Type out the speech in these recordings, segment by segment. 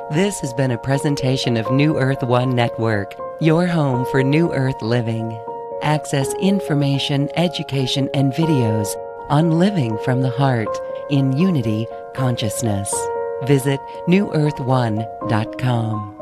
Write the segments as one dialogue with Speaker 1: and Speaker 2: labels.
Speaker 1: This has been a presentation of New Earth One Network, your home for New Earth living. Access information, education, and videos on living from the heart in unity consciousness. Visit newearth1.com.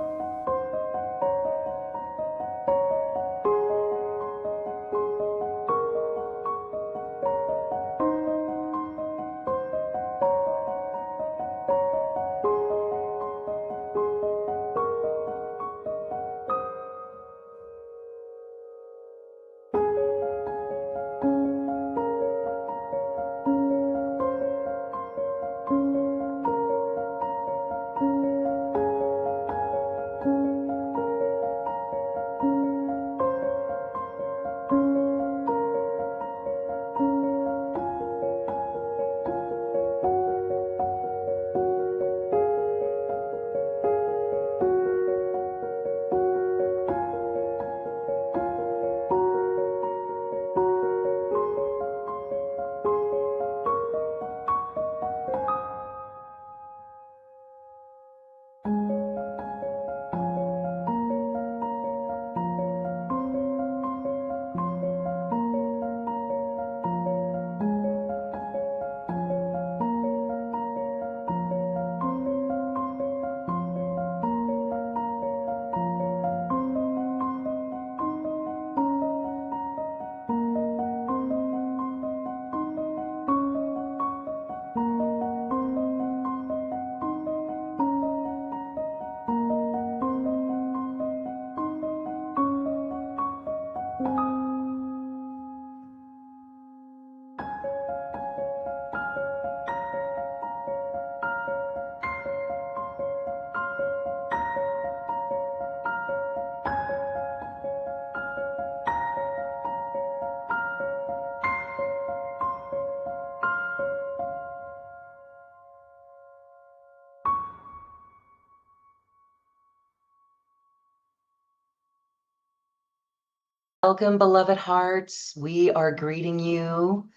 Speaker 2: Welcome, beloved hearts. We are greeting you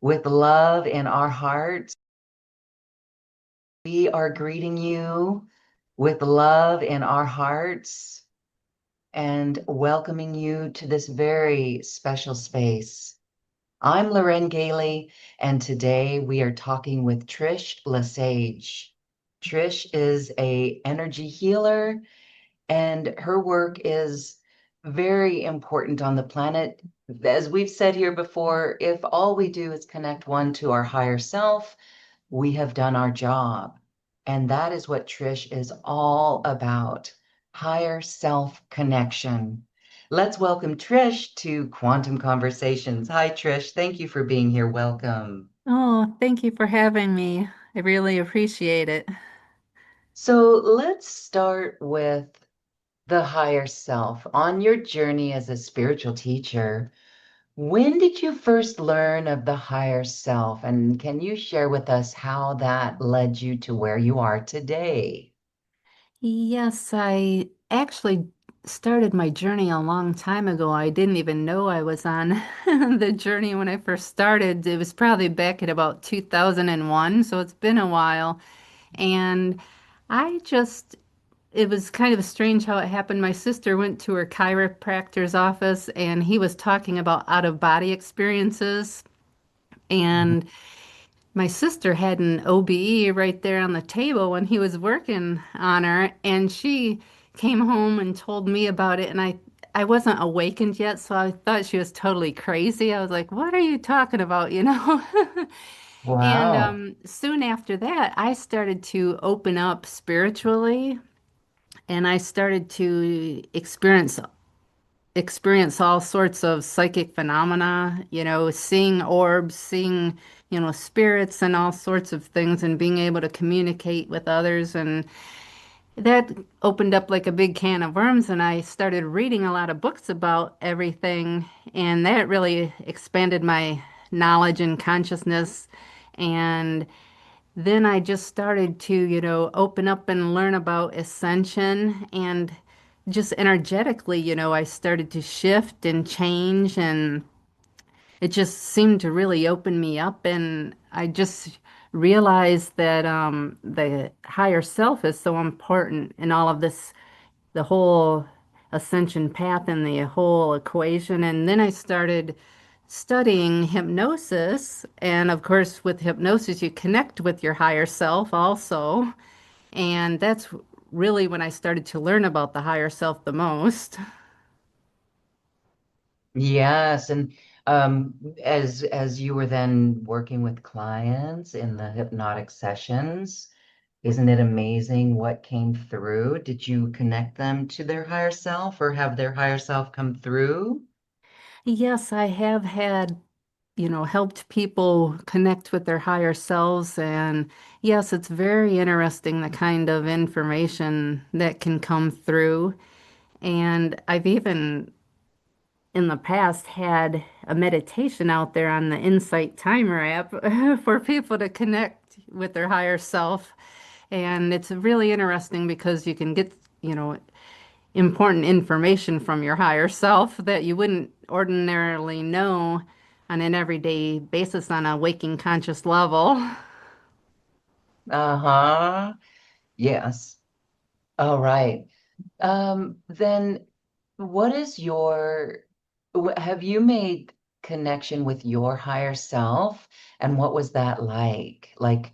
Speaker 2: with love in our hearts. We are greeting you with love in our hearts and welcoming you to this very special space. I'm Loren Gailey, and today we are talking with Trish LeSage. Trish is an energy healer, and her work is very important on the planet. As we've said here before, if all we do is connect one to our higher self, we have done our job. And that is what Trish is all about, higher self connection. Let's welcome Trish to Quantum Conversations. Hi, Trish. Thank you for being here. Welcome.
Speaker 3: Oh, thank you for having me. I really appreciate it.
Speaker 2: So let's start with the higher self. On your journey as a spiritual teacher, when did you first learn of the higher self? And can you share with us how that led you to where you are today?
Speaker 3: Yes, I actually started my journey a long time ago. I didn't even know I was on the journey when I first started. It was probably back at about 2001, so it's been a while. And I just, it was kind of strange how it happened. My sister went to her chiropractor's office and he was talking about out-of-body experiences.
Speaker 2: Mhm.
Speaker 3: And my sister had an OBE right there on the table when he was working on her, and she came home and told me about it, and I wasn't awakened yet, so I thought she was totally crazy. I was like, "What are you talking about?" You know? And
Speaker 2: Wow.
Speaker 3: soon after that, I started to open up spiritually, and I started to experience all sorts of psychic phenomena, seeing orbs, seeing, spirits and all sorts of things and being able to communicate with others. And that opened up like a big can of worms. And I started reading a lot of books about everything. And that really expanded my knowledge and consciousness. And then I just started to, open up and learn about ascension and just energetically, I started to shift and change and it just seemed to really open me up and I just realize that the higher self is so important in all of this, the whole ascension path and the whole equation. And then I started studying hypnosis. And of course, with hypnosis, you connect with your higher self also. And that's really when I started to learn about the higher self the most.
Speaker 2: Yes, and as you were then working with clients in the hypnotic sessions, isn't it amazing what came through? Did you connect them to their higher self or have their higher self come through?
Speaker 3: Yes, I have had, helped people connect with their higher selves. And yes, it's very interesting the kind of information that can come through. And I've even in the past had a meditation out there on the Insight Timer app for people to connect with their higher self. And it's really interesting because you can get, important information from your higher self that you wouldn't ordinarily know on an everyday basis on a waking conscious level.
Speaker 2: Uh-huh. Yes. All right. Then what is have you made connection with your higher self? And what was that like? Like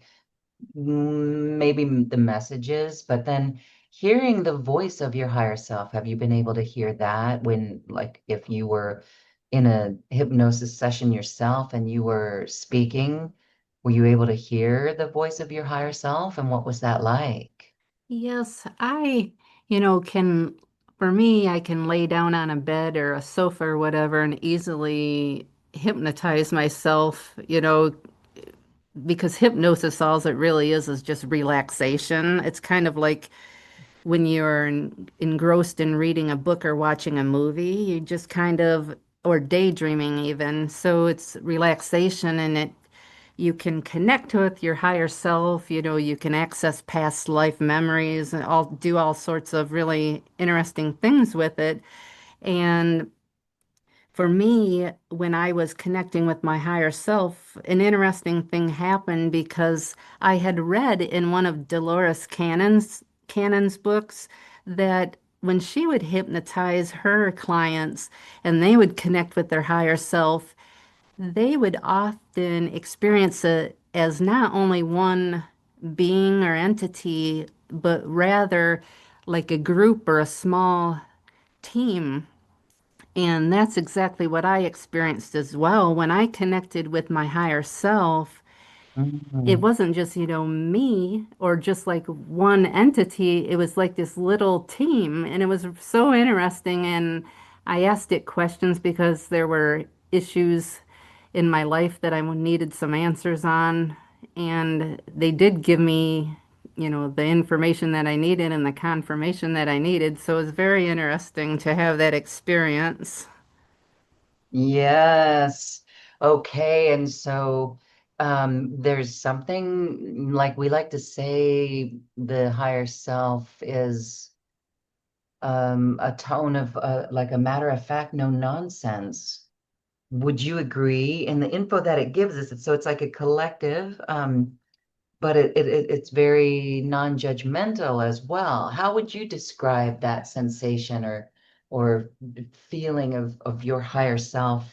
Speaker 2: maybe the messages, but then hearing the voice of your higher self, have you been able to hear that when, like, if you were in a hypnosis session yourself and you were speaking, were you able to hear the voice of your higher self? And what was that like?
Speaker 3: Yes, can, for me, I can lay down on a bed or a sofa or whatever and easily hypnotize myself, because hypnosis, all it really is just relaxation. It's kind of like when you're engrossed in reading a book or watching a movie, you just kind of, or daydreaming even. So it's relaxation and you can connect with your higher self, you can access past life memories and do all sorts of really interesting things with it. And for me, when I was connecting with my higher self, an interesting thing happened because I had read in one of Dolores Cannon's books that when she would hypnotize her clients and they would connect with their higher self, they would often experience it as not only one being or entity, but rather like a group or a small team. And that's exactly what I experienced as well. When I connected with my higher self, it
Speaker 2: Mhm.
Speaker 3: wasn't just, me or just like one entity. It was like this little team. And it was so interesting. And I asked it questions because there were issues in my life that I needed some answers on. And they did give me, the information that I needed and the confirmation that I needed. So it was very interesting to have that experience.
Speaker 2: Yes. Okay. And so there's something like we like to say the higher self is a tone of like a matter of fact, no nonsense. Would you agree? In the info that it gives us, so it's like a collective, but it's very non-judgmental as well. How would you describe that sensation or feeling of your higher self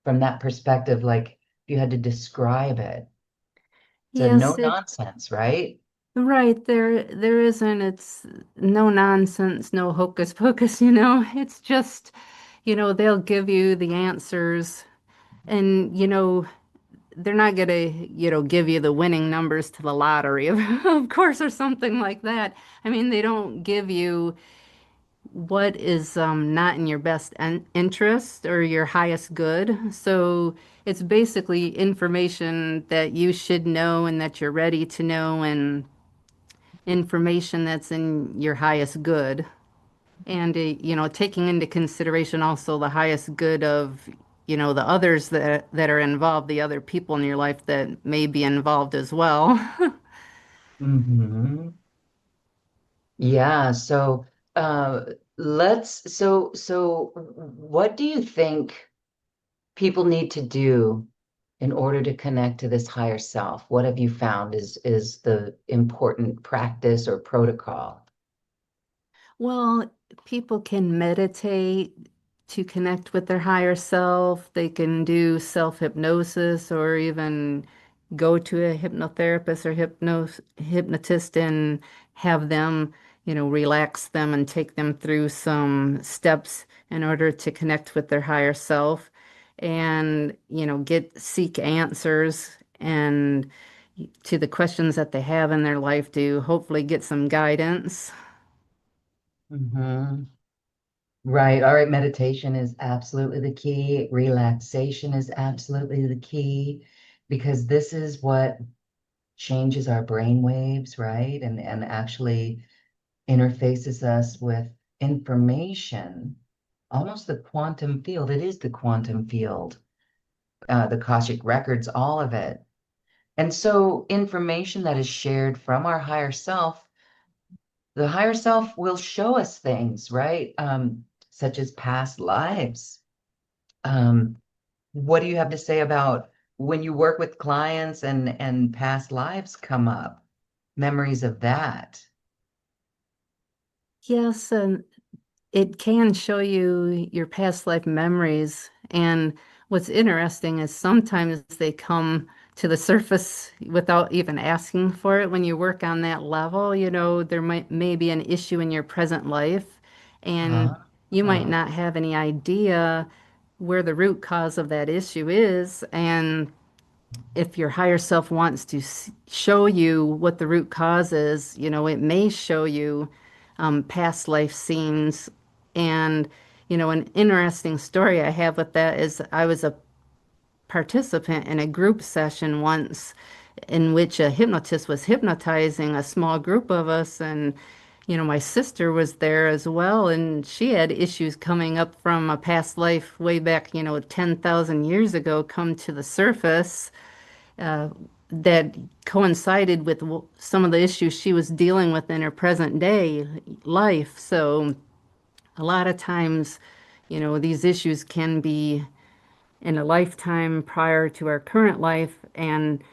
Speaker 2: from that perspective? Like if you had to describe it, it's a no
Speaker 3: Yes, it
Speaker 2: nonsense, right?
Speaker 3: right there isn't it's no nonsense, no hocus pocus, you know. It's just, they'll give you the answers and they're not gonna, give you the winning numbers to the lottery, of course, or something like that. I mean, they don't give you what is not in your best interest or your highest good. So it's basically information that you should know and that you're ready to know and information that's in your highest good. And, taking into consideration also the highest good of, the others that are involved, the other people in your life that may be involved as well.
Speaker 2: Hmm. Yeah, so uh so what do you think people need to do in order to connect to this higher self? What have you found is the important practice or protocol?
Speaker 3: Well, people can meditate to connect with their higher self. They can do self-hypnosis or even go to a hypnotherapist or hypnotist and have them, relax them and take them through some steps in order to connect with their higher self and, seek answers and to the questions that they have in their life to hopefully get some guidance.
Speaker 2: Hmm. Right. All right. Meditation is absolutely the key. Relaxation is absolutely the key because this is what changes our brain waves, right? And actually interfaces us with information, almost the quantum field. It is the quantum field, the Akashic records, all of it. And so information that is shared from our higher self, the higher self will show us things, right? Such as past lives. Um, what do you have to say about when you work with clients and past lives come up, memories of that?
Speaker 3: Yes, and it can show you your past life memories. And what's interesting is sometimes they come to the surface without even asking for it. When you work on that level, there may be an issue in your present life, and
Speaker 2: Uh,
Speaker 3: you might
Speaker 2: uh,
Speaker 3: not have any idea where the root cause of that issue is. And if your higher self wants to show you what the root cause is, it may show you past life scenes. And, an interesting story I have with that is I was a participant in a group session once in which a hypnotist was hypnotizing a small group of us. And, my sister was there as well, and she had issues coming up from a past life way back, 10,000 years ago, come to the surface uh, that coincided with some of the issues she was dealing with in her present day life. So a lot of times, these issues can be in a lifetime prior to our current life, and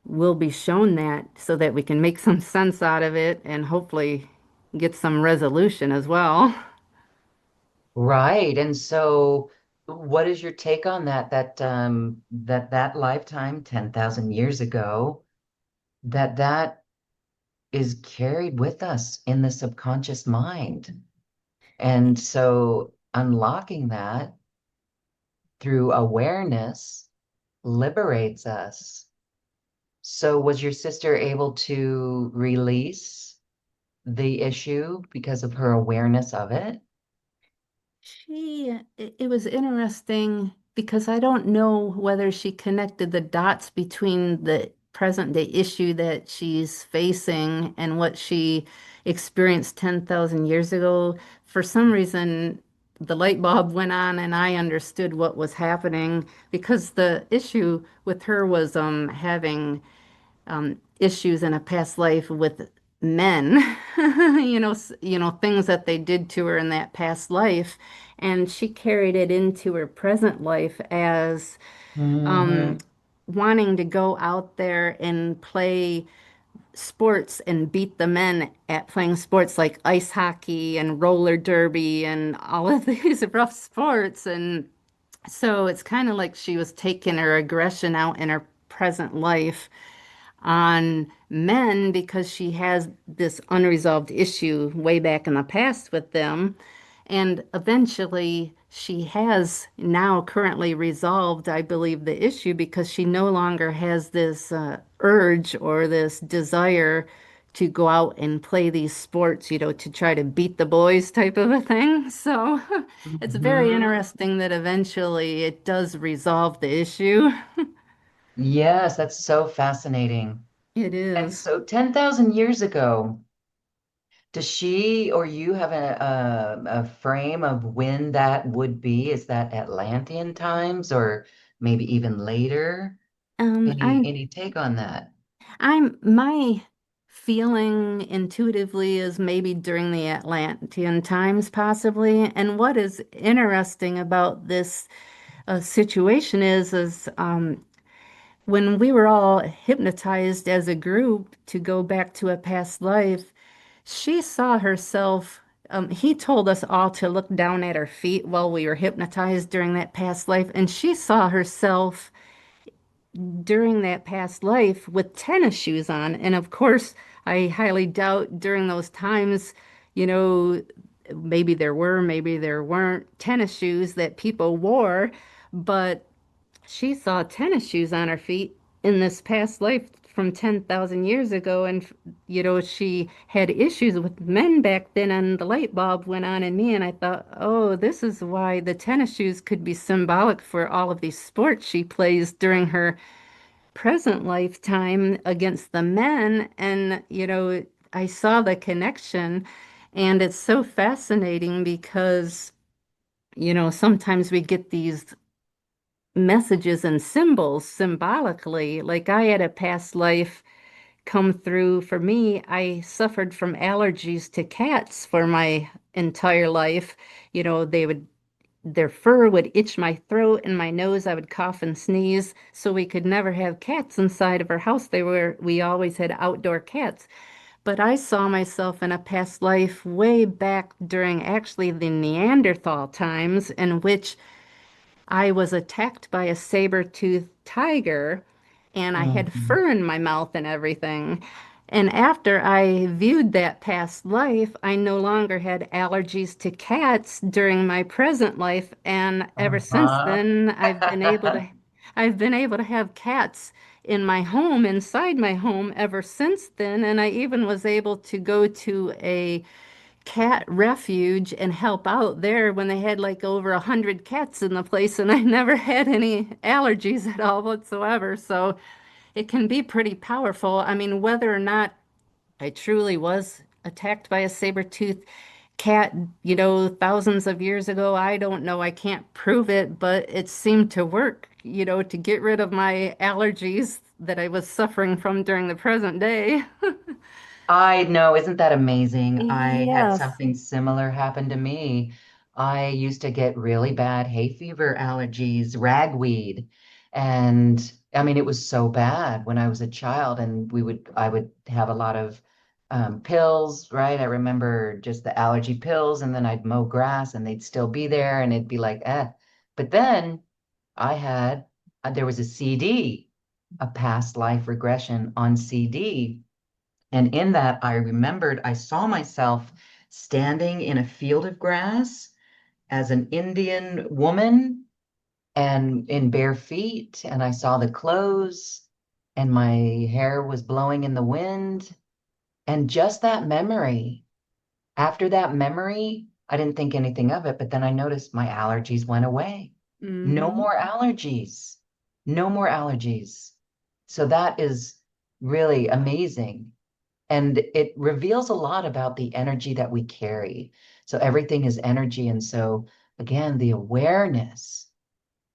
Speaker 3: we'll be shown that so that we can make some sense out of it and hopefully get some resolution as well.
Speaker 2: right. And so what is your take on that? That lifetime, 10,000 years ago, that is carried with us in the subconscious mind. And so unlocking that through awareness liberates us. So was your sister able to release the issue because of her awareness of it?
Speaker 3: It was interesting because I don't know whether she connected the dots between the present day issue that she's facing and what she experienced 10,000 years ago. For some reason, the light bulb went on and I understood what was happening because the issue with her was having issues in a past life with men, things that they did to her in that past life, and she carried it into her present life as um,
Speaker 2: Hmm.
Speaker 3: wanting to go out there and play sports and beat the men at playing sports like ice hockey and roller derby and all of these rough sports. And so it's kind of like she was taking her aggression out in her present life on men because she has this unresolved issue way back in the past with them. And eventually, she has now currently resolved, I believe, the issue because she no longer has this urge or this desire to go out and play these sports, to try to beat the boys type of a thing. So it's very
Speaker 2: Hmm.
Speaker 3: interesting that eventually it does resolve the issue.
Speaker 2: Yes, that's so fascinating.
Speaker 3: It
Speaker 2: And
Speaker 3: is.
Speaker 2: so 10,000 years ago, does she or you have a frame of when that would be? Is that Atlantean times or maybe even later?
Speaker 3: Um,
Speaker 2: Any
Speaker 3: I
Speaker 2: any take on that?
Speaker 3: my feeling intuitively is maybe during the Atlantean times, possibly. And what is interesting about this situation is when we were all hypnotized as a group to go back to a past life, she saw herself. He told us all to look down at our feet while we were hypnotized during that past life, and she saw herself during that past life with tennis shoes on. And of course, I highly doubt during those times, you know, maybe there were, maybe there weren't tennis shoes that people wore, but she saw tennis shoes on her feet in this past life from 10,000 years ago. And, she had issues with men back then, and the light bulb went on in me. And I thought, oh, this is why the tennis shoes could be symbolic for all of these sports she plays during her present lifetime against the men. And, I saw the connection. And it's so fascinating because, sometimes we get these messages and symbols symbolically. Like I had a past life come through for me. I suffered from allergies to cats for my entire life. Their fur would itch my throat and my nose. I would cough and sneeze. So we could never have cats inside of our house. We always had outdoor cats. But I saw myself in a past life way back during actually the Neanderthal times, in which I was attacked by a saber-toothed tiger and I had
Speaker 2: Mhm.
Speaker 3: fur in my mouth and everything. And after I viewed that past life, I no longer had allergies to cats during my present life. And ever since
Speaker 2: Uh-huh.
Speaker 3: then, I've been able to have cats in my home, inside my home ever since then. And I even was able to go to a cat refuge and help out there when they had like over 100 cats in the place, and I never had any allergies at all whatsoever. So it can be pretty powerful. I mean, whether or not I truly was attacked by a saber-toothed cat, thousands of years ago, I don't know. I can't prove it, but it seemed to work, to get rid of my allergies that I was suffering from during the present day.
Speaker 2: I know, isn't that amazing? I had
Speaker 3: Yes.
Speaker 2: something similar happen to me. I used to get really bad hay fever allergies, ragweed. And I mean, it was so bad when I was a child, and I would have a lot of pills, right? I remember just the allergy pills, and then I'd mow grass and they'd still be there, and it'd be like, eh. But then there was a CD, a past life regression on CD. And in that, I remembered I saw myself standing in a field of grass as an Indian woman and in bare feet. And I saw the clothes, and my hair was blowing in the wind. And just that memory, after that memory, I didn't think anything of it. But then I noticed my allergies went away. No
Speaker 3: Hmm.
Speaker 2: more allergies. No more allergies. So that is really amazing. And it reveals a lot about the energy that we carry. So everything is energy. And so, again, the awareness.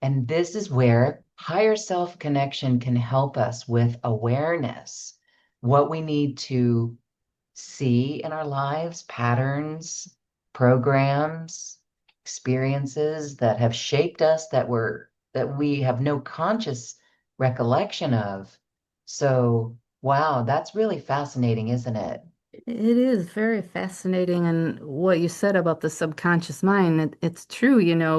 Speaker 2: And this is where higher self connection can help us with awareness, what we need to see in our lives, patterns, programs, experiences that have shaped us that we have no conscious recollection of. So, wow, that's really fascinating, isn't it?
Speaker 3: It is very fascinating. And what you said about the subconscious mind, it's true.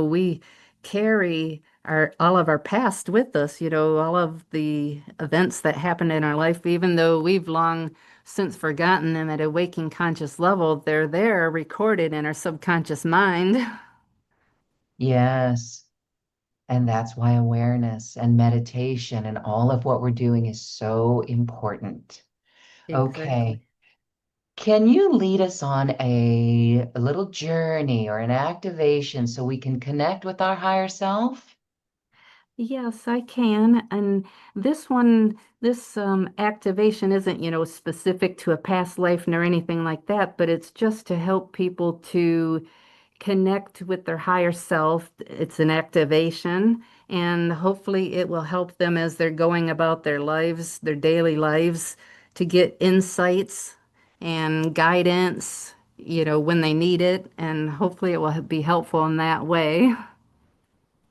Speaker 3: We carry all of our past with us, all of the events that happened in our life, even though we've long since forgotten them at a waking conscious level, they're there recorded in our subconscious mind.
Speaker 2: Yes. And that's why awareness and meditation and all of what we're doing is so important. Okay.
Speaker 3: Exactly.
Speaker 2: Can you lead us on a little journey or an activation so we can connect with our higher self?
Speaker 3: Yes, I can. And this activation isn't, specific to a past life nor anything like that, but it's just to help people to connect with their higher self. It's an activation, and hopefully it will help them as they're going about their lives, their daily lives, to get insights and guidance, when they need it. And hopefully it will be helpful in that way.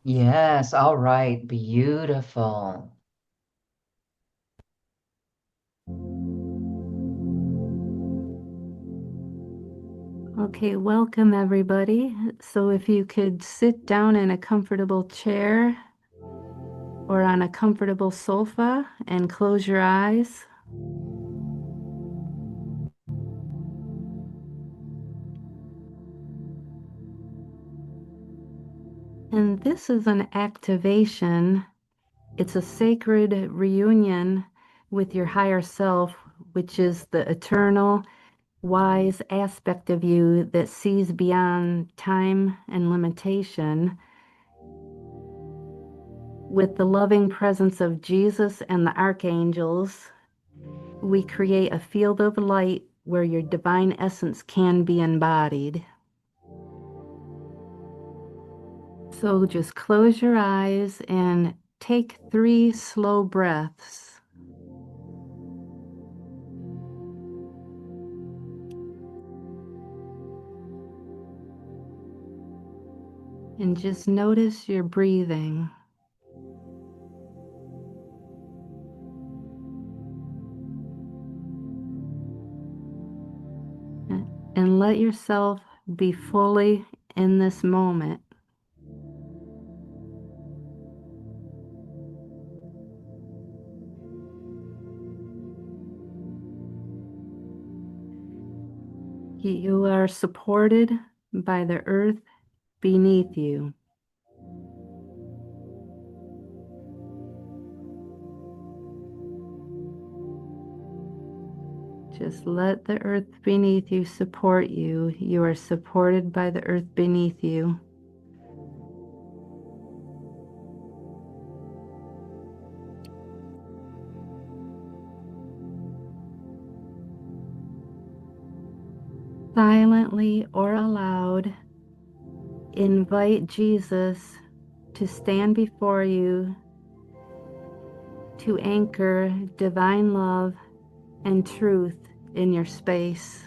Speaker 2: Yes. All right. Beautiful.
Speaker 3: Okay, welcome everybody. So if you could sit down in a comfortable chair or on a comfortable sofa and close your eyes. And this is an activation. It's a sacred reunion with your higher self, which is the eternal, wise aspect of you that sees beyond time and limitation. With the loving presence of Jesus and the archangels, we create a field of light where your divine essence can be embodied. So just close your eyes and take 3 slow breaths. And just notice your breathing. And let yourself be fully in this moment. You are supported by the earth beneath you. Just let the earth beneath you support you. You are supported by the earth beneath you. Silently or aloud, invite Jesus to stand before you, to anchor divine love and truth in your space.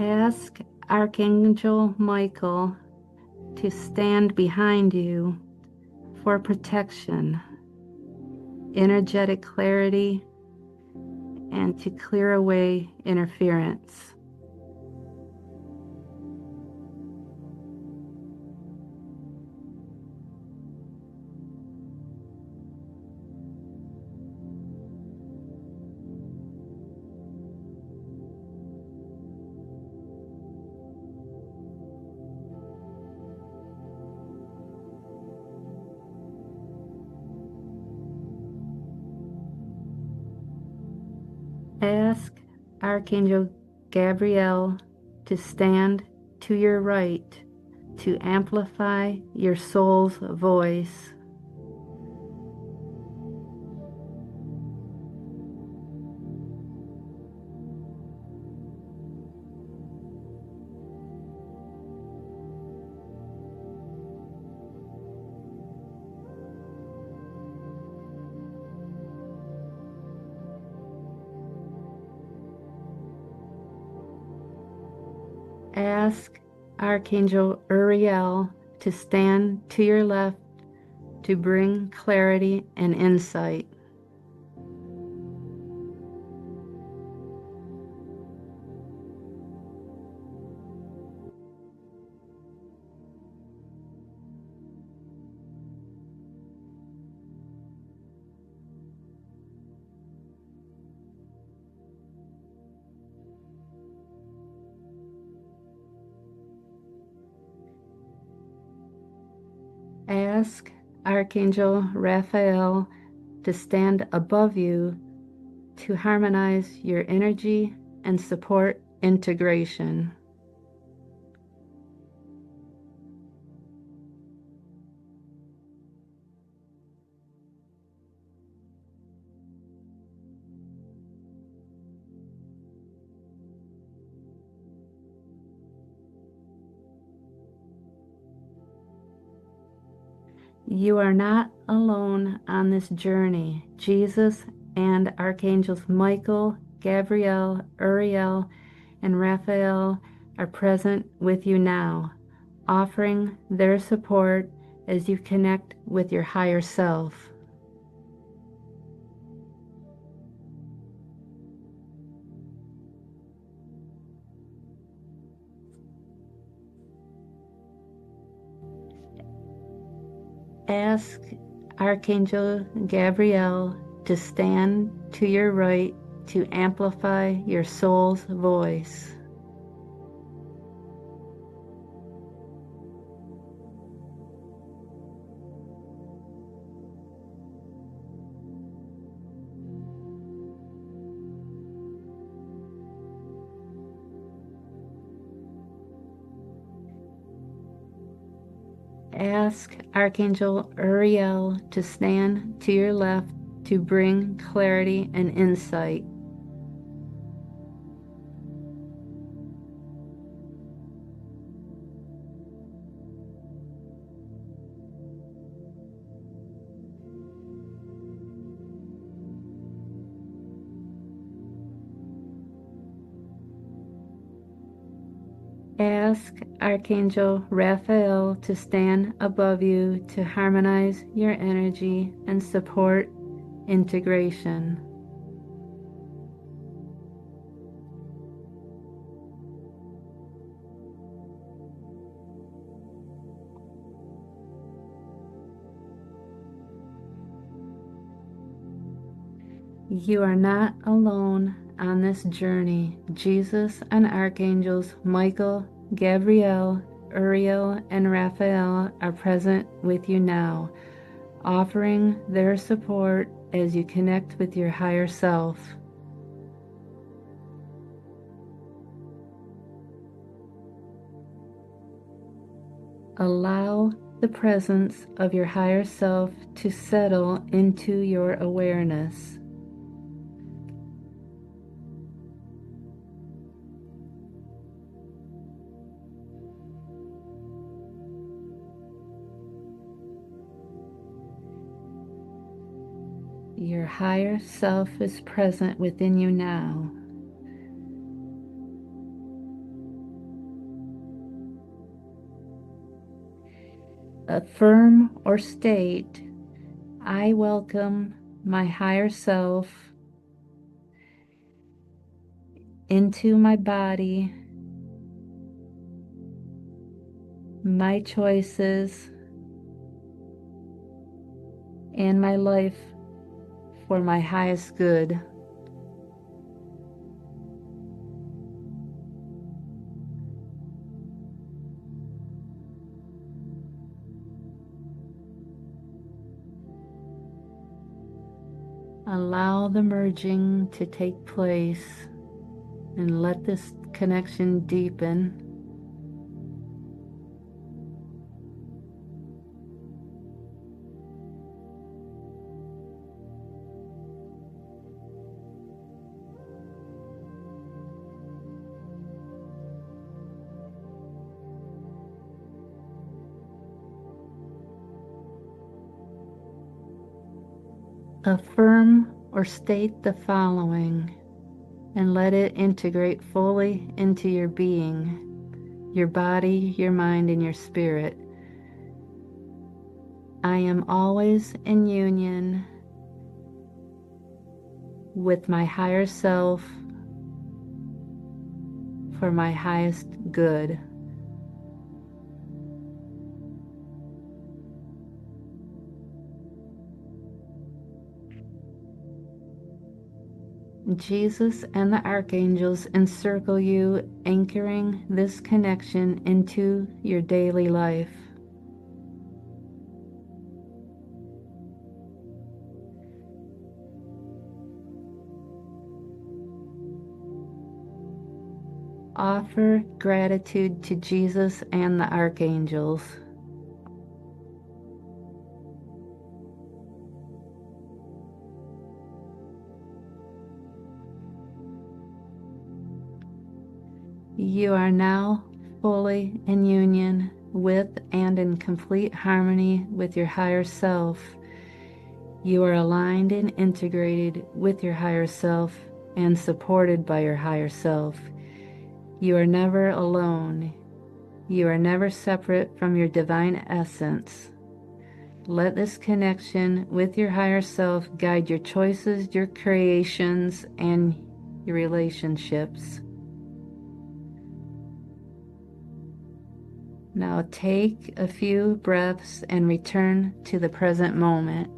Speaker 3: Ask Archangel Michael to stand behind you for protection, energetic clarity, and to clear away interference. Ask Archangel Gabriel to stand to your right to amplify your soul's voice. Ask Archangel Uriel to stand to your left to bring clarity and insight. Ask Archangel Raphael to stand above you to harmonize your energy and support integration. You are not alone on this journey. Jesus and Archangels Michael, Gabriel, Uriel, and Raphael are present with you now, offering their support as you connect with your higher self. Ask Archangel Gabriel to stand to your right to amplify your soul's voice. Ask Archangel Uriel to stand to your left to bring clarity and insight. Ask Archangel Raphael to stand above you to harmonize your energy and support integration. You are not alone on this journey. Jesus and Archangels Michael, Gabriel, Uriel, and Raphael are present with you now, offering their support as you connect with your higher self. Allow the presence of your higher self to settle into your awareness. Your higher self is present within you now. Affirm or state, I welcome my higher self into my body, my choices, and my life for my highest good. Allow the merging to take place and let this connection deepen. Affirm or state the following and let it integrate fully into your being, your body, your mind, and your spirit. I am always in union with my higher self for my highest good. Jesus and the archangels encircle you, anchoring this connection into your daily life. Offer gratitude to Jesus and the archangels. You are now fully in union with and in complete harmony with your higher self. You are aligned and integrated with your higher self and supported by your higher self. You are never alone. You are never separate from your divine essence. Let this connection with your higher self guide your choices, your creations, and your relationships. Now take a few breaths and return to the present moment.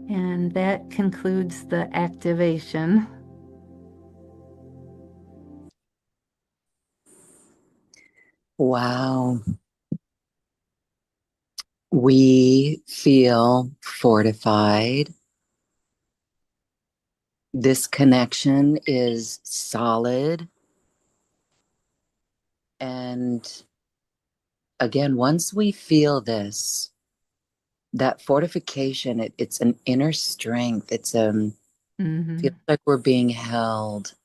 Speaker 3: And that concludes the activation.
Speaker 2: Wow. We feel fortified. This connection is solid. And again, once we feel this, that fortification, it's an inner strength. Feels
Speaker 3: Mm-hmm.
Speaker 2: like we're being held.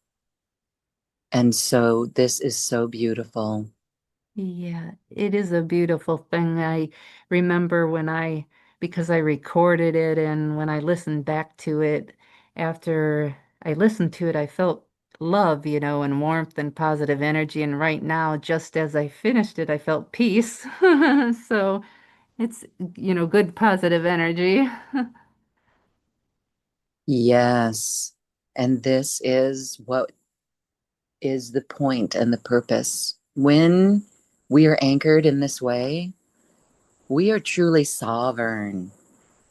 Speaker 2: And so this is so beautiful.
Speaker 3: Yeah, it is a beautiful thing. I remember because I recorded it and when I listened back to it, after I listened to it, I felt love, and warmth and positive energy. And right now, just as I finished it, I felt peace. So it's, good positive energy.
Speaker 2: Yes. And this is what is the point and the purpose. When we are anchored in this way, we are truly sovereign.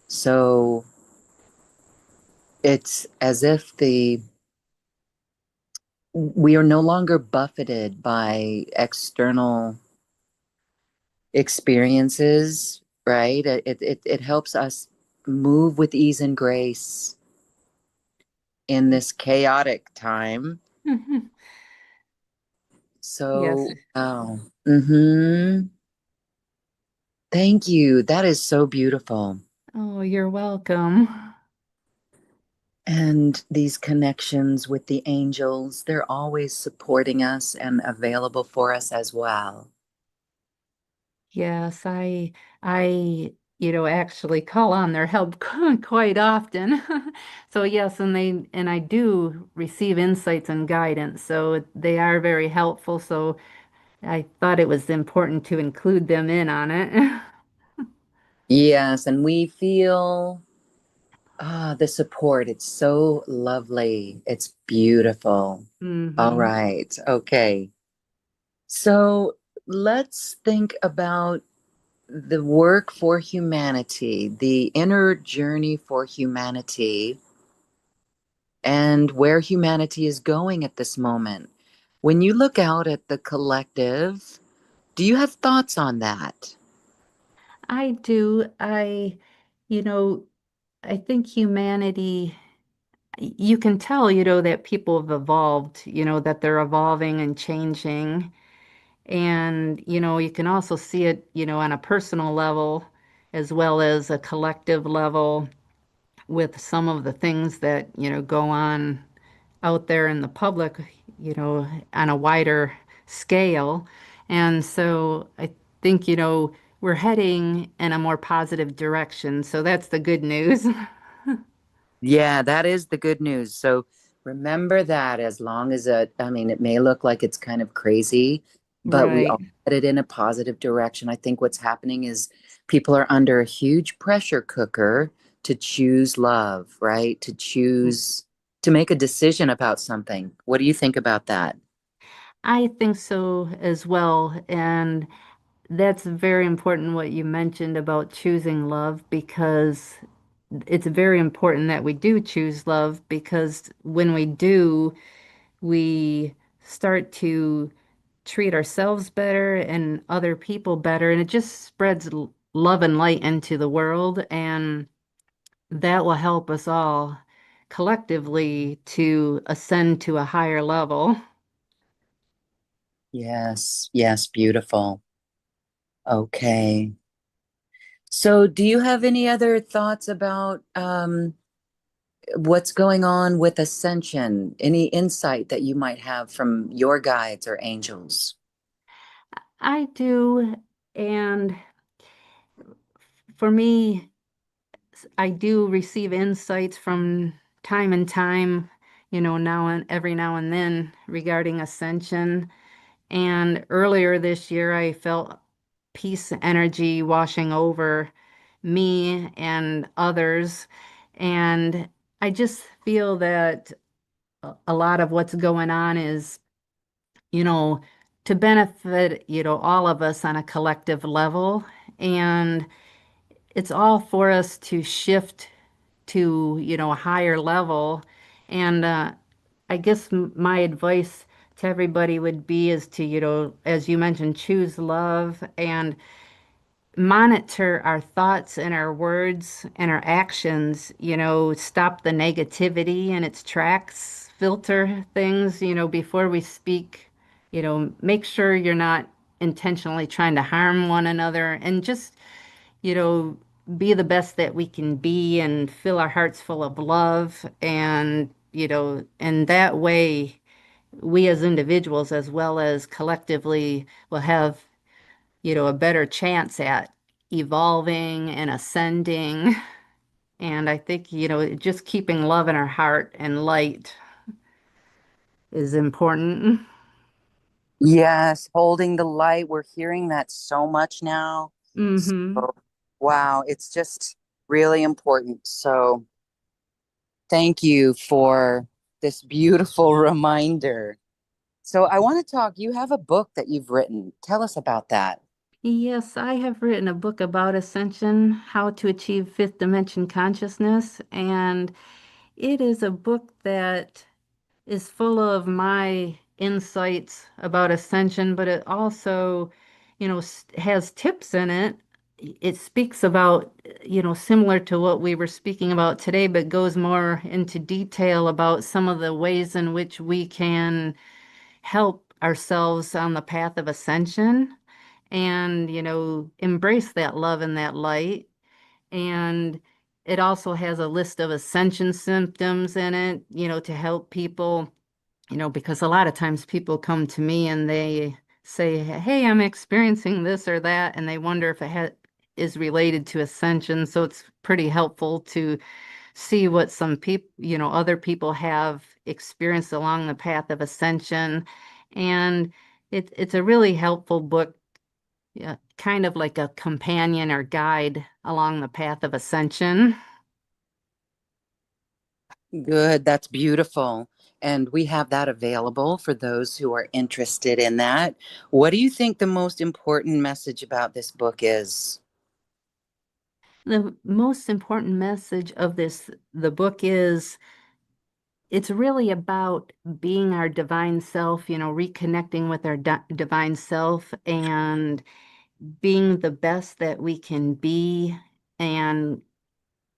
Speaker 2: So it's as if the we are no longer buffeted by external experiences, right? It helps us move with ease and grace in this chaotic time.
Speaker 3: Yes.
Speaker 2: So, wow. Mm-hmm. Thank you. That is so beautiful.
Speaker 3: Oh, you're welcome.
Speaker 2: And these connections with the angels, they're always supporting us and available for us as well.
Speaker 3: Yes, actually call on their help quite often. So yes, and I do receive insights and guidance. So they are very helpful. So I thought it was important to include them in on it.
Speaker 2: Yes, and we feel the support. It's so lovely. It's beautiful. All
Speaker 3: Hmm.
Speaker 2: right. Okay. So let's think about the work for humanity, the inner journey for humanity, and where humanity is going at this moment. When you look out at the collective, do you have thoughts on that?
Speaker 3: I do. You know, I think humanity, you can tell, that people have evolved, that they're evolving and changing. And, you can also see it, on a personal level as well as a collective level with some of the things that, go on out there in the public, on a wider scale. And so I think, we're heading in a more positive direction. So that's the good news.
Speaker 2: Yeah, that is the good news. So remember that as long as I mean, it may look like it's kind of crazy, but we
Speaker 3: Right.
Speaker 2: all headed in a positive direction. I think what's happening is people are under a huge pressure cooker to choose love, right? To make a decision about something. What do you think about that?
Speaker 3: I think so as well. And that's very important what you mentioned about choosing love because it's very important that we do choose love because when we do, we start to treat ourselves better and other people better, and it just spreads love and light into the world, and that will help us all collectively to ascend to a higher level.
Speaker 2: Yes, yes, beautiful. Okay.
Speaker 1: So, do you have any other thoughts about what's going on with ascension? Any insight that you might have from your guides or angels?
Speaker 3: I do, and for me, I do receive insights from time and time, now and every now and then regarding ascension. And earlier this year, I felt peace energy washing over me and others. And I just feel that a lot of what's going on is, you know, to benefit, all of us on a collective level. And it's all for us to shift to, a higher level. And I guess my advice to everybody would be is to, as you mentioned, choose love and monitor our thoughts and our words and our actions, stop the negativity in its tracks, filter things, before we speak, make sure you're not intentionally trying to harm one another and just, you know, be the best that we can be and fill our hearts full of love and, and that way we as individuals as well as collectively will have a better chance at evolving and ascending. And I think, just keeping love in our heart and light is important.
Speaker 1: Yes, holding the light. We're hearing that so much now.
Speaker 3: Hmm.
Speaker 1: So, wow, it's just really important. So, thank you for this beautiful reminder. So, I want to talk. You have a book that you've written. Tell us about that.
Speaker 3: Yes, I have written a book about ascension, how to achieve fifth dimension consciousness, and it is a book that is full of my insights about ascension, but it also, has tips in it. It speaks about, similar to what we were speaking about today, but goes more into detail about some of the ways in which we can help ourselves on the path of ascension and, embrace that love and that light. And it also has a list of ascension symptoms in it, to help people, because a lot of times people come to me and they say, "Hey, I'm experiencing this or that," and they wonder if it is related to ascension. So it's pretty helpful to see what some people, other people have experienced along the path of ascension. And it's a really helpful book, yeah, kind of like a companion or guide along the path of ascension.
Speaker 1: Good. That's beautiful. And we have that available for those who are interested in that. What do you think the most important message about this book is?
Speaker 3: The most important message of the book is it's really about being our divine self, reconnecting with our divine self and being the best that we can be and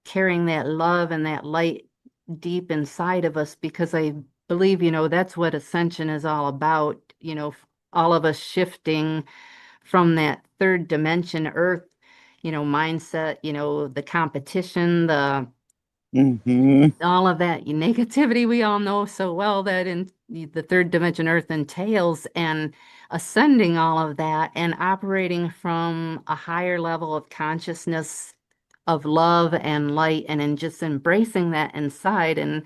Speaker 3: carrying that love and that light deep inside of us because I believe, that's what ascension is all about, all of us shifting from that third dimension earth, mindset, the competition, the
Speaker 1: Hmm.
Speaker 3: all of that negativity we all know so well that in the third dimension earth entails and ascending all of that and operating from a higher level of consciousness of love and light and in just embracing that inside. And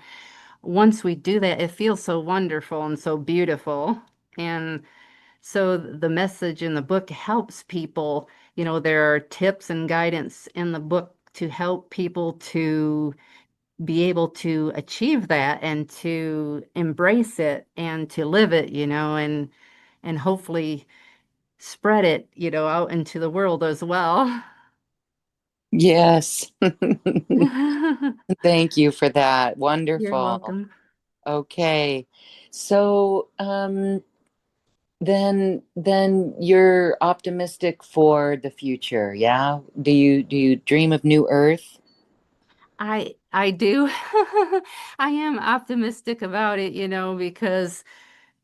Speaker 3: once we do that, it feels so wonderful and so beautiful. And so the message in the book helps people, there are tips and guidance in the book to help people to be able to achieve that and to embrace it and to live it, and hopefully spread it, out into the world as well.
Speaker 1: Yes. Thank you for that.
Speaker 3: You're
Speaker 1: Wonderful.
Speaker 3: welcome.
Speaker 1: Okay. So, then you're optimistic for the future, yeah? Do you dream of new Earth?
Speaker 3: I do. I am optimistic about it, because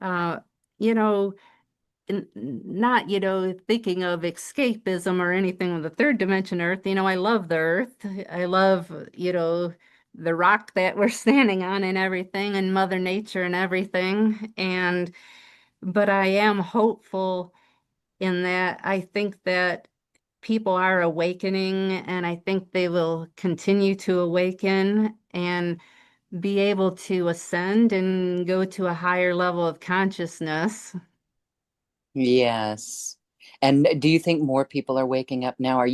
Speaker 3: uh, you know, not, thinking of escapism or anything with the third dimension Earth. I love the Earth. I love, the rock that we're standing on and everything, and Mother Nature and everything. But I am hopeful in that I think that people are awakening, and I think they will continue to awaken and be able to ascend and go to a higher level of consciousness.
Speaker 1: Yes. And do you think more people are waking up now?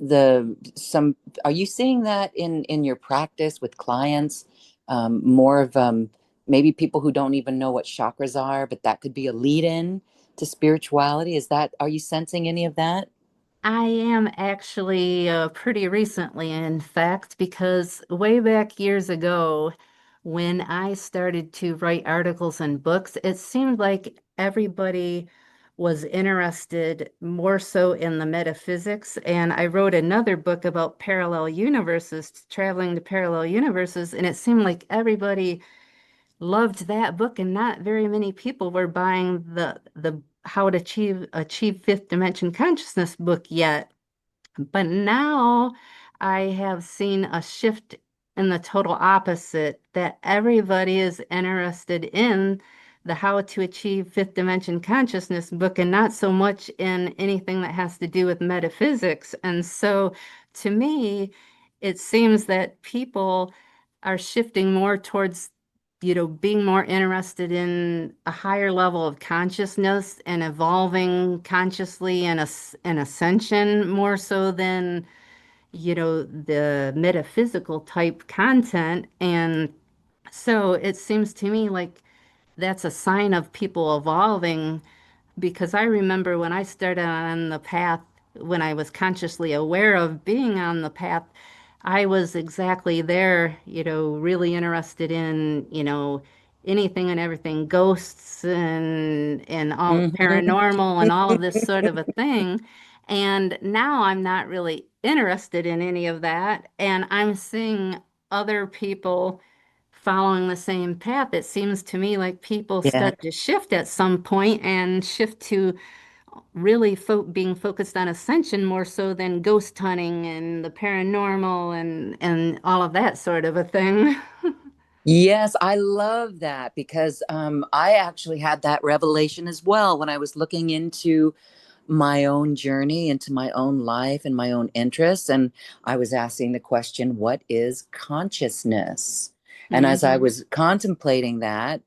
Speaker 1: The some are you seeing that in your practice with clients? More of maybe people who don't even know what chakras are, but that could be a lead in to spirituality. Are you sensing any of that?
Speaker 3: I am actually pretty recently, in fact, because way back years ago, when I started to write articles and books, it seemed like everybody was interested more so in the metaphysics. And I wrote another book about parallel universes, traveling to parallel universes, and it seemed like everybody loved that book, and not very many people were buying the How to Achieve Fifth Dimension Consciousness book yet. But now I have seen a shift in the total opposite, that everybody is interested in the How to Achieve Fifth Dimension Consciousness book and not so much in anything that has to do with metaphysics. And so to me, it seems that people are shifting more towards, being more interested in a higher level of consciousness and evolving consciously and an ascension more so than, the metaphysical type content. And so it seems to me like that's a sign of people evolving, because I remember when I started on the path, when I was consciously aware of being on the path, I was exactly there, really interested in, anything and everything, ghosts and all
Speaker 1: Hmm.
Speaker 3: paranormal and all of this sort of a thing. And now I'm not really interested in any of that. And I'm seeing other people following the same path. It seems to me like people
Speaker 1: Yeah.
Speaker 3: start to shift at some point and shift to really being focused on ascension more so than ghost hunting and the paranormal and all of that sort of a thing.
Speaker 1: Yes, I love that because I actually had that revelation as well when I was looking into my own journey, into my own life and my own interests. And I was asking the question, what is consciousness? And as I
Speaker 3: Hmm.
Speaker 1: was contemplating that,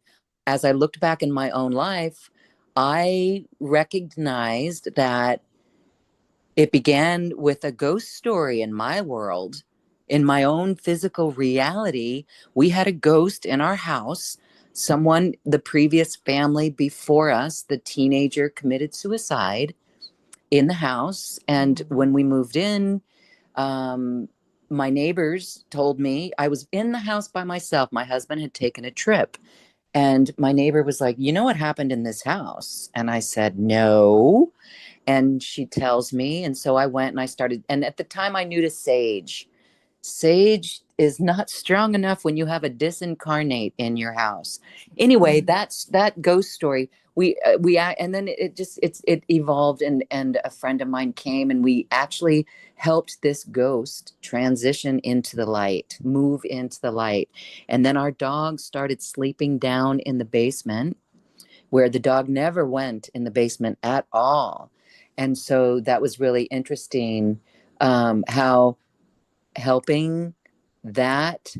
Speaker 1: as I looked back in my own life, I recognized that it began with a ghost story in my world. In my own physical reality, we had a ghost in our house. Someone, the previous family before us, the teenager committed suicide in the house. And when we moved in, um, my neighbors told me I was in the house by myself. My husband had taken a trip. And my neighbor was like, "You know what happened in this house?" And I said, "No." And she tells me. And so I went and I started. And at the time, I knew to sage. Sage is not strong enough when you have a disincarnate in your house. Anyway, that's that ghost story. And then it evolved, and a friend of mine came, and we actually helped this ghost transition into the light, move into the light. And then our dog started sleeping down in the basement, where the dog never went in the basement at all. And so that was really interesting, how helping that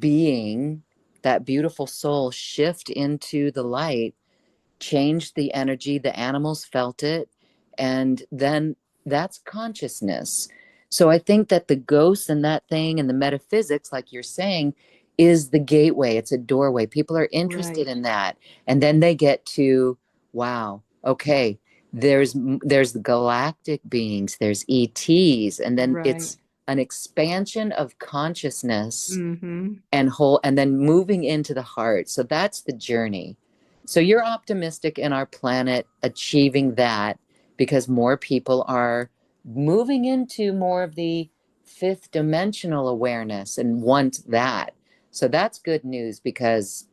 Speaker 1: being, that beautiful soul, shift into the light changed the energy. The animals felt it. And then that's consciousness. So I think that the ghosts and that thing and the metaphysics, like you're saying, is the gateway. It's a doorway. People are interested
Speaker 3: Right,
Speaker 1: in that. And then they get to, wow, okay, there's the galactic beings, there's ETs, and then
Speaker 3: right.
Speaker 1: it's an expansion of consciousness
Speaker 3: Hmm.
Speaker 1: and then moving into the heart. So that's the journey. So you're optimistic in our planet achieving that because more people are moving into more of the fifth dimensional awareness and want that. So that's good news because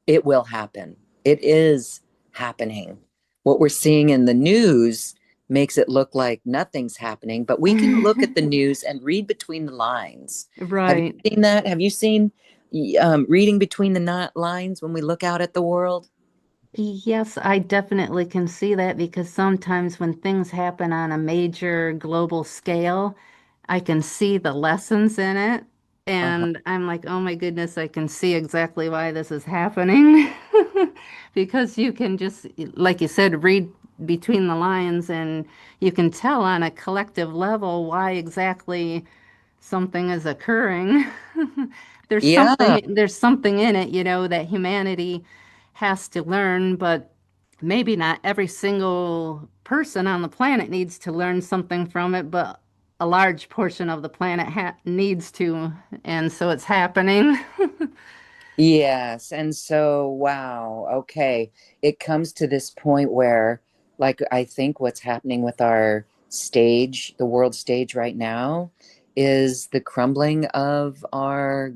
Speaker 1: it will happen. It is
Speaker 4: happening. What we're seeing in the news makes it look like nothing's happening, but we can look at the news and read between the lines. Have
Speaker 3: Right.
Speaker 4: you seen that? Have you seen reading between the lines when we look out at the world?
Speaker 3: Yes, I definitely can see that because sometimes when things happen on a major global scale, I can see the lessons in it.
Speaker 4: Uh-huh.
Speaker 3: And I'm like, oh my goodness, I can see exactly why this is happening. Because you can just, like you said, read between the lines and you can tell on a collective level why exactly something is occurring.
Speaker 4: Yeah.
Speaker 3: There's something in it, that humanity has to learn, but maybe not every single person on the planet needs to learn something from it, but a large portion of the planet needs to, and so it's happening.
Speaker 4: Yes. And so, wow. Okay. It comes to this point where, like, I think what's happening with our stage, the world stage right now, is the crumbling of our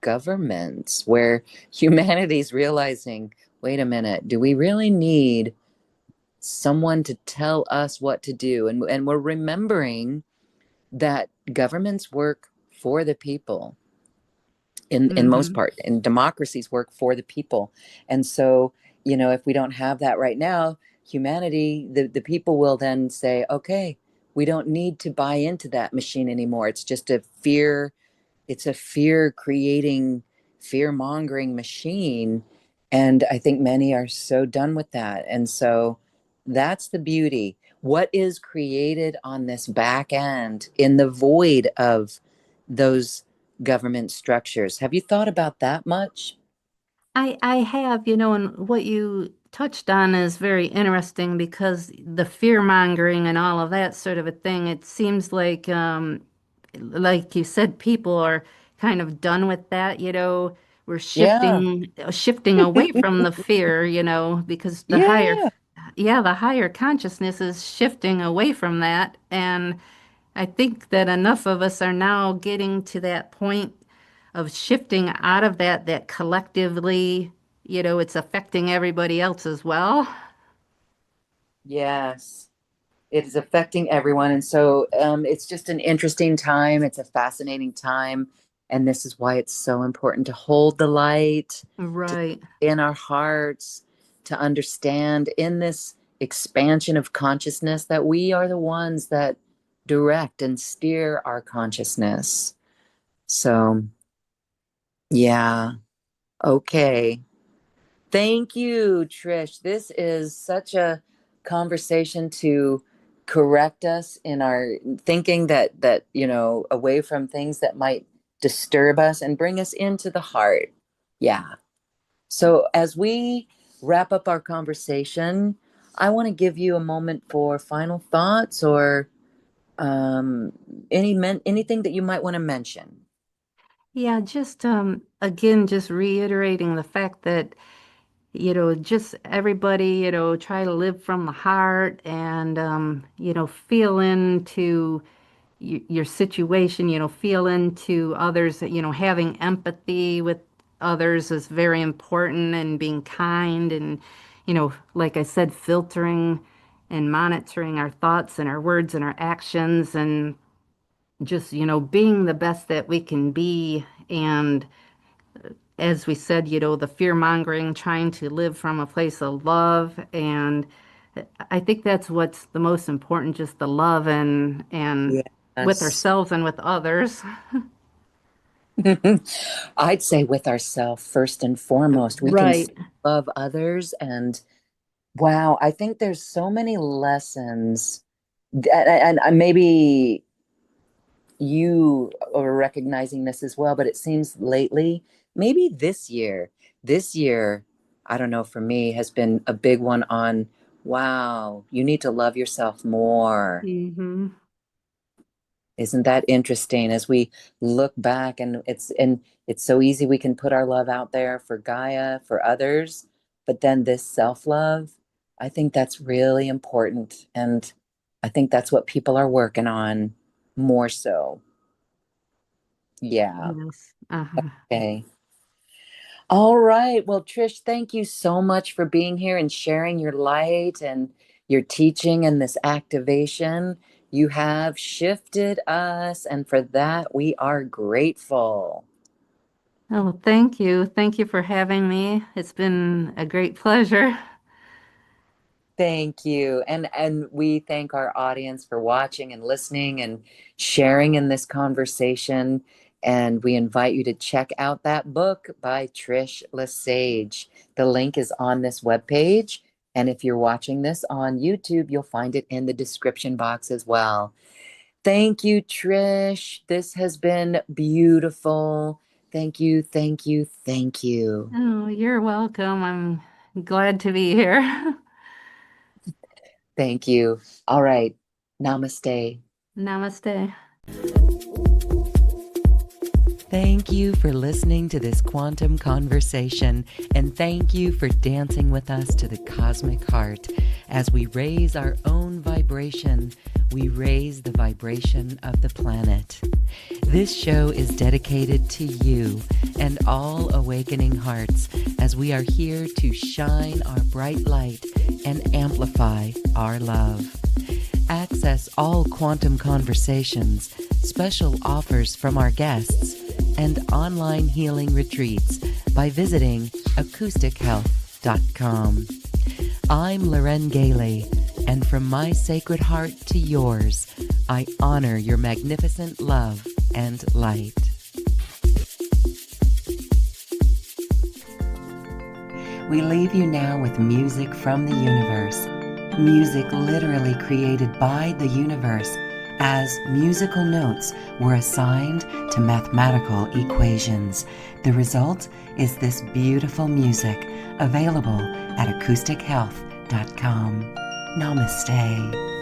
Speaker 4: governments, where humanity's realizing, wait a minute, do we really need someone to tell us what to do? And we're remembering that governments work for the people in most
Speaker 3: Hmm.
Speaker 4: part, and democracies work for the people. And so, if we don't have that right now, humanity, the people will then say, okay, we don't need to buy into that machine anymore. It's just a fear, it's a fear creating, fear mongering machine. And I think many are so done with that. And so that's the beauty. What is created on this back end in the void of those government structures? Have you thought about that much?
Speaker 3: I have, and what you touched on is very interesting because the fear mongering and all of that sort of a thing, it seems like you said, people are kind of done with that, we're
Speaker 4: Yeah.
Speaker 3: shifting away from the fear, because
Speaker 4: Yeah.
Speaker 3: the higher consciousness is shifting away from that. And I think that enough of us are now getting to that point of shifting out of that collectively, it's affecting everybody else as well.
Speaker 4: Yes. It is affecting everyone. And so it's just an interesting time. It's a fascinating time. And this is why it's so important to hold the light, to
Speaker 3: Right.
Speaker 4: in our hearts, to understand in this expansion of consciousness that we are the ones that direct and steer our consciousness. So, yeah. Okay. Thank you, Trish. This is such a conversation to correct us in our thinking, that away from things that might disturb us and bring us into the heart. Yeah. So as we wrap up our conversation, I want to give you a moment for final thoughts or um, anything that you might want to mention.
Speaker 3: Yeah, just again, just reiterating the fact that, just everybody, try to live from the heart and feel into your situation, feel into others, having empathy with others is very important and being kind and, like I said, filtering and monitoring our thoughts and our words and our actions and just, being the best that we can be. And as we said, the fear mongering, trying to live from a place of love. And I think that's what's the most important, just the love and with
Speaker 4: Yes.
Speaker 3: ourselves and with others.
Speaker 4: I'd say with ourselves first and foremost. We can
Speaker 3: Right.
Speaker 4: love others. And wow, I think there's so many lessons. And maybe you are recognizing this as well, but it seems lately, maybe this year, I don't know, for me, has been a big one on, wow, you need to love yourself more.
Speaker 3: Hmm.
Speaker 4: Isn't that interesting as we look back, and it's so easy, we can put our love out there for Gaia, for others, but then this self-love, I think that's really important. And I think that's what people are working on more so. Yeah.
Speaker 3: Yes. Uh-huh.
Speaker 4: Okay. All right. Well, Trish, thank you so much for being here and sharing your light and your teaching and this activation. You have shifted us, and for that, we are grateful.
Speaker 3: Oh, thank you. Thank you for having me. It's been a great pleasure.
Speaker 4: Thank you. And we thank our audience for watching and listening and sharing in this conversation. And we invite you to check out that book by Trish LeSage. The link is on this webpage. And if you're watching this on YouTube, you'll find it in the description box as well. Thank you, Trish. This has been beautiful. Thank you, thank you, thank you.
Speaker 3: Oh, you're welcome. I'm glad to be here.
Speaker 4: Thank you. All right. Namaste.
Speaker 3: Namaste.
Speaker 1: Thank you for listening to this quantum conversation, and thank you for dancing with us to the cosmic heart. As we raise our own vibration, we raise the vibration of the planet. This show is dedicated to you and all awakening hearts, as we are here to shine our bright light and amplify our love. Access all quantum conversations, special offers from our guests, and online healing retreats by visiting acoustichealth.com. I'm Loren Gailey, and from my sacred heart to yours, I honor your magnificent love and light. We leave you now with music from the universe. Music literally created by the universe, as musical notes were assigned to mathematical equations. The result is this beautiful music, available at acoustichealth.com. Namaste.